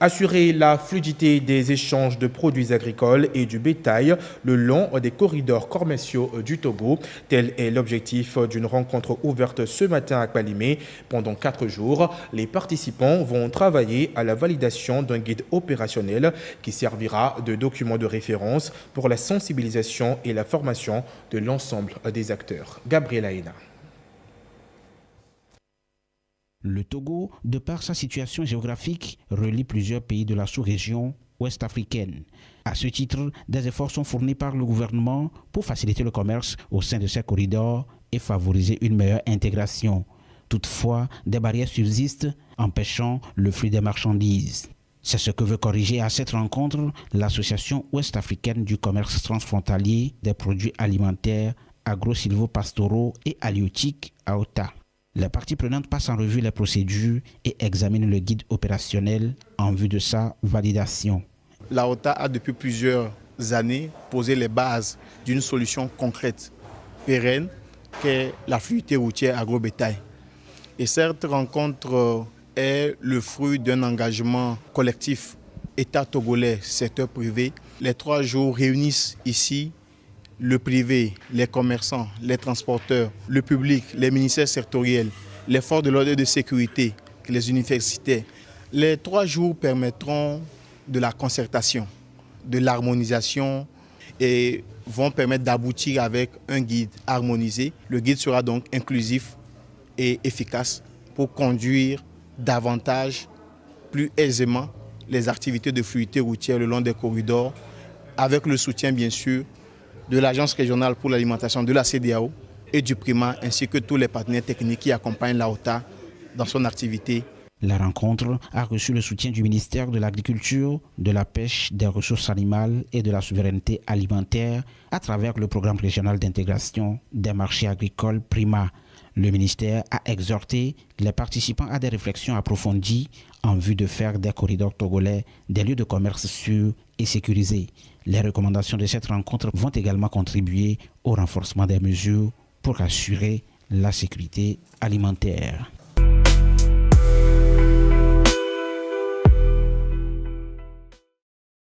Assurer la fluidité des échanges de produits agricoles et du bétail le long des corridors commerciaux du Togo. Tel est l'objectif d'une rencontre ouverte ce matin à Kpalimé. Pendant 4 jours, les participants vont travailler à la validation d'un guide opérationnel qui servira de document de référence pour la sensibilisation et la formation de l'ensemble des acteurs. Gabriel Aina. Le Togo, de par sa situation géographique, relie plusieurs pays de la sous-région ouest africaine. À ce titre, des efforts sont fournis par le gouvernement pour faciliter le commerce au sein de ces corridors et favoriser une meilleure intégration. Toutefois, des barrières subsistent, empêchant le flux des marchandises. C'est ce que veut corriger à cette rencontre l'Association ouest-africaine du commerce transfrontalier des produits alimentaires, agro-silvopastoraux et halieutiques, AOTA. Les parties prenantes passent en revue les procédures et examinent le guide opérationnel en vue de sa validation. L'AOTA a depuis plusieurs années posé les bases d'une solution concrète, pérenne, qu'est la fluidité routière agro-bétail. Et cette rencontre est le fruit d'un engagement collectif État togolais, secteur privé. Les 3 jours réunissent ici le privé, les commerçants, les transporteurs, le public, les ministères sectoriels, les forces de l'ordre et de sécurité, les universités. Les 3 jours permettront de la concertation, de l'harmonisation et vont permettre d'aboutir avec un guide harmonisé. Le guide sera donc inclusif et efficace pour conduire davantage, plus aisément, les activités de fluidité routière le long des corridors, avec le soutien bien sûr de l'Agence régionale pour l'alimentation de la CEDEAO et du PRIMA, ainsi que tous les partenaires techniques qui accompagnent l'AOTA dans son activité. La rencontre a reçu le soutien du ministère de l'Agriculture, de la Pêche, des Ressources animales et de la Souveraineté alimentaire à travers le programme régional d'intégration des marchés agricoles PRIMA. Le ministère a exhorté les participants à des réflexions approfondies en vue de faire des corridors togolais des lieux de commerce sûrs et sécurisés. Les recommandations de cette rencontre vont également contribuer au renforcement des mesures pour assurer la sécurité alimentaire.